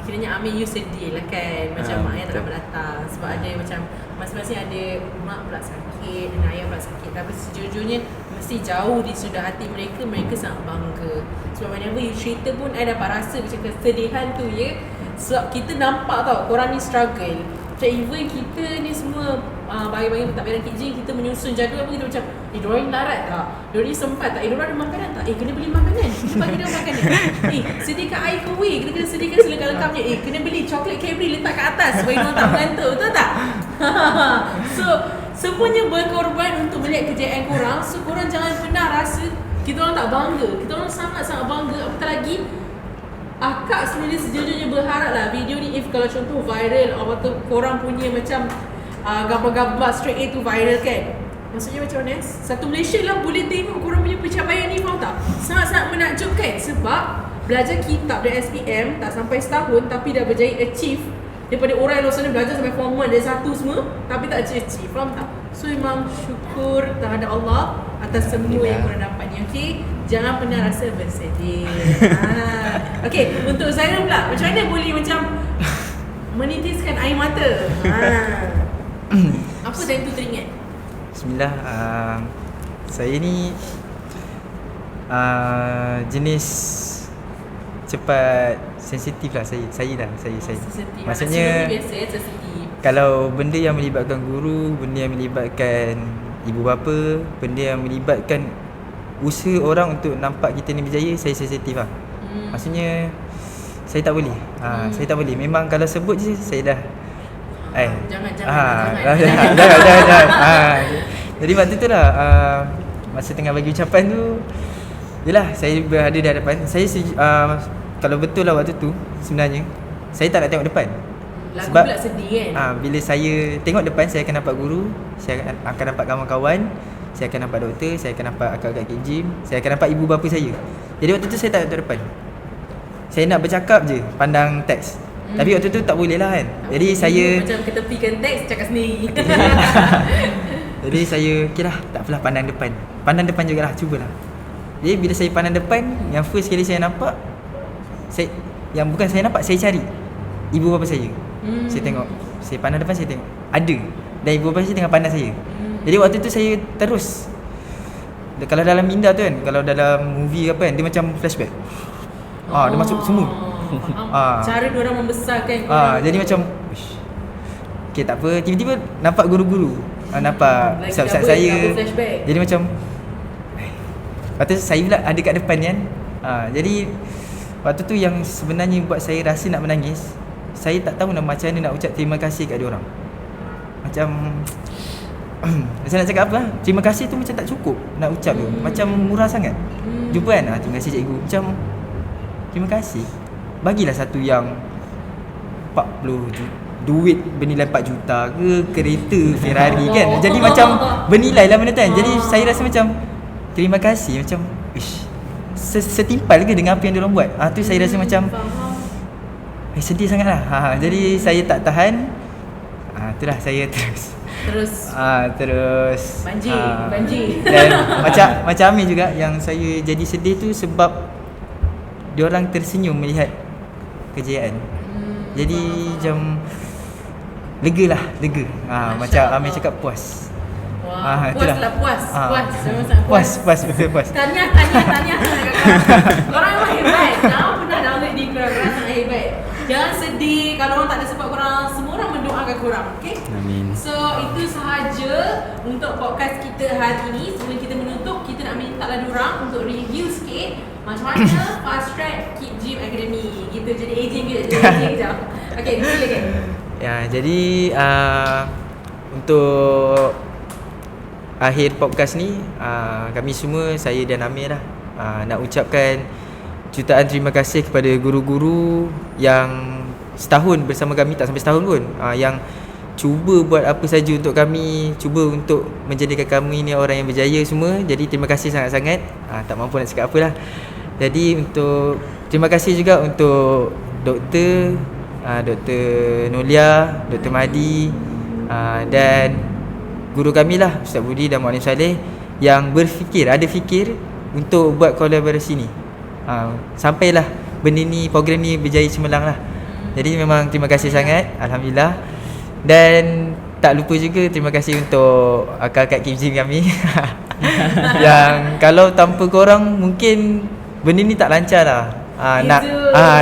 Speaker 1: kiranya Amir you sedih lah kan. Macam mak ayah tak dapat datang sebab ada macam masing-masing ada mak pula sakit dan ayah pula sakit. Tapi sejujurnya mesti jauh di sudah hati mereka, mereka sangat bangga. Sebab whenever you cerita pun I dapat rasa macam kesedihan tu ya. Sebab kita nampak tau korang ni struggle. Macam even kita ni semua bagi-bagi pentadbiran KJ, kita menyusun jadual pun kita macam diorang larat tak? Diorang ni sempat tak? Diorang ada makanan tak? Kena beli makanan. Kita bagi dia makanan. Sediakan air ke weh. Kita kena sediakan selengkap-lengkapnya. Kena beli coklat Cadbury letak kat atas supaya diorang tak mengantuk. Betul tak? So semuanya berkorban untuk melihat kejayaan korang. So korang jangan pernah rasa kita orang tak bangga. Kita orang sangat-sangat bangga. Apatah lagi akak sebenarnya sejujurnya berharap lah video ni if kalau contoh viral atau korang punya macam gambar-gambar straight A tu viral kan. Maksudnya macam mana? Satu Malaysia lah boleh tengok korang punya pencapaian ni, faham tak? Sangat-sangat menakjubkan sebab belajar kitab dan SPM tak sampai setahun tapi dah berjaya achieve daripada orang yang luar sana belajar sampai form 1 dan 1 semua tapi tak achieve, faham tak? So memang syukur terhadap Allah atas semua yang korang dapat ni, okay? Jangan pernah rasa bersedih. Okay, untuk Zairul pula, macam mana boleh macam menitiskan air mata? Apa time tu teringat?
Speaker 2: Bismillah. Saya ni jenis cepat sensitif lah saya.
Speaker 1: Sensitif.
Speaker 2: Maksudnya
Speaker 1: biasa ya, sensitif.
Speaker 2: kalau benda yang melibatkan guru, benda yang melibatkan ibu bapa, benda yang melibatkan usaha orang untuk nampak kita ni berjaya, saya sensitif lah. Maksudnya saya tak boleh. Saya tak boleh. Memang kalau sebut je saya dah
Speaker 1: Jangan.
Speaker 2: Jadi waktu tu lah masa tengah bagi ucapan tu, yelah saya berada di hadapan. Saya kalau betul lah waktu tu sebenarnya saya tak nak tengok depan.
Speaker 1: Lagu
Speaker 2: Sebab
Speaker 1: pula sedih kan?
Speaker 2: bila saya tengok depan, saya akan nampak guru, saya akan nampak kawan-kawan, saya akan nampak doktor, saya akan nampak akak-akak gym, saya akan nampak ibu bapa saya. Jadi waktu tu saya tak nak tengok depan. Saya nak bercakap je, pandang teks. Tapi waktu tu tak boleh lah kan. Jadi saya
Speaker 1: macam ketepikan teks, cakap sendiri.
Speaker 2: Jadi saya lah, tak apalah, pandang depan. Pandang depan jugalah, cubalah. Jadi bila saya pandang depan, yang first kali saya nampak, yang bukan saya nampak, saya cari ibu bapa saya. Saya tengok, saya pandang depan, saya tengok ada. Dan ibu bapa saya tengah pandang saya. Jadi waktu tu saya terus, kalau dalam minda tu kan, kalau dalam movie apa kan, dia macam flashback. Dia masuk semua.
Speaker 1: Cara diorang membesarkan korang.
Speaker 2: Jadi macam okay, tak apa. Tiba-tiba nampak guru-guru, nampak ustaz-ustaz saya. Jadi macam waktu saya pula ada kat depan kan. Jadi waktu tu yang sebenarnya buat saya rasa nak menangis. Saya tak tahu macam mana nak ucap terima kasih kat diorang. Macam macam nak cakap apa lah. Terima kasih tu macam tak cukup nak ucap tu. Macam murah sangat. Jumpa kan, terima kasih cikgu. Macam terima kasih. Bagilah satu yang 40 duit bernilai 4 juta ke, kereta Ferrari kan. Jadi macam bernilai lah benda tu kan. Jadi saya rasa macam terima kasih. Macam setimpal ke dengan apa yang diorang buat. Tu saya rasa macam sedih sangat lah. Jadi saya tak tahan. Itulah saya terus
Speaker 1: banjir.
Speaker 2: Dan macam Amir juga, yang saya jadi sedih tu sebab diorang tersenyum melihat kejayaan. Jadi macam lega. Macam Amir cakap puas.
Speaker 1: Puas lah, puas.
Speaker 2: Betul puas.
Speaker 1: Tahniah. Korang memang hebat. Jangan pernah download di korang sangat hebat. Jangan sedih kalau orang tak ada support korang. Semua orang mendoakan korang, okay?
Speaker 3: Amin.
Speaker 1: So itu sahaja untuk podcast kita hari ini. Sebelum kita menutup, kita nak minta lah diorang untuk review sikit macam mana fast track Keep Gym Academy. Gitu, jadi agent kejap. Okay, silakan.
Speaker 2: Ya, jadi untuk akhir podcast ni, kami semua, saya dan Amir lah, nak ucapkan jutaan terima kasih kepada guru-guru yang setahun bersama kami, tak sampai setahun pun, yang cuba buat apa saja untuk kami, cuba untuk menjadikan kami ni orang yang berjaya semua. Jadi terima kasih sangat-sangat. Tak mampu nak cakap apalah. Jadi terima kasih juga untuk doktor, Dr. Nolia, Dr. Mahdi, dan guru kami lah, Ustaz Budi dan Muallim Saleh, yang ada fikir untuk buat kolaborasi ni. Sampailah benda ni, program ni berjaya cemerlang lah. Jadi memang terima kasih sangat, Alhamdulillah. Dan tak lupa juga terima kasih untuk akak-akak Kim kami yang kalau tanpa korang mungkin benda ni tak lancar lah.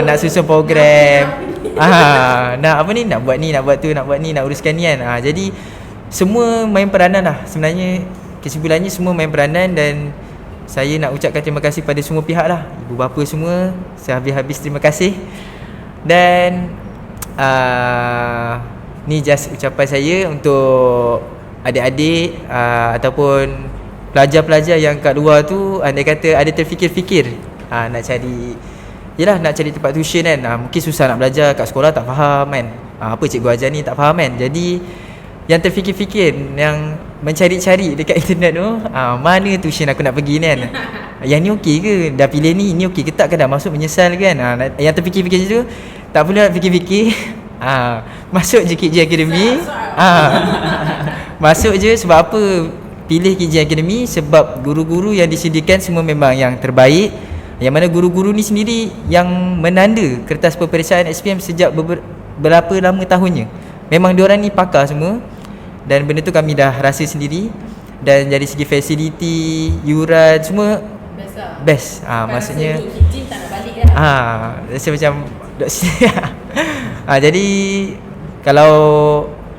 Speaker 2: Nak susun program, nak apa ni, nak buat ni, nak buat tu, nak buat ni, nak uruskan ni kan. Jadi semua main peranan lah. Sebenarnya kesimpulannya semua main peranan, dan saya nak ucapkan terima kasih pada semua pihak lah. Ibu bapa semua, sehabis-habis terima kasih. Dan ni just ucapan saya untuk adik-adik ataupun pelajar-pelajar yang kat luar tu, andai kata ada terfikir-fikir nak cari tempat tuition kan. Mungkin susah nak belajar kat sekolah, tak faham kan. Apa cikgu ajar ni tak faham kan. Jadi yang terfikir-fikir, yang mencari-cari dekat internet tu, mana tuition aku nak pergi ni kan. Yang ni okey ke? Dah pilih ni okey ke tak, ke dah masuk menyesal kan. Yang terfikir-fikir macam tu, tak perlu nak fikir-fikir. Masuk je KJ Academy. Masuk je. Sebab apa pilih KJ Academy? Sebab guru-guru yang disediakan semua memang yang terbaik. Yang mana guru-guru ni sendiri yang menanda kertas peperiksaan SPM sejak berapa lama tahunnya. Memang diorang ni pakar semua. Dan benda tu kami dah rasa sendiri. Dan dari segi fasiliti, yuran, semua best. Maksudnya
Speaker 1: KJ tak nak balik kan.
Speaker 2: Rasa macam jadi kalau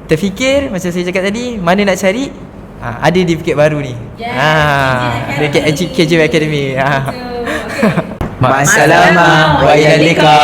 Speaker 2: terfikir macam saya cakap tadi, mana nak cari, ada di Bukit Baru ni. Dekat KJ Academy.
Speaker 3: Ma'assalamah wa ila liqa.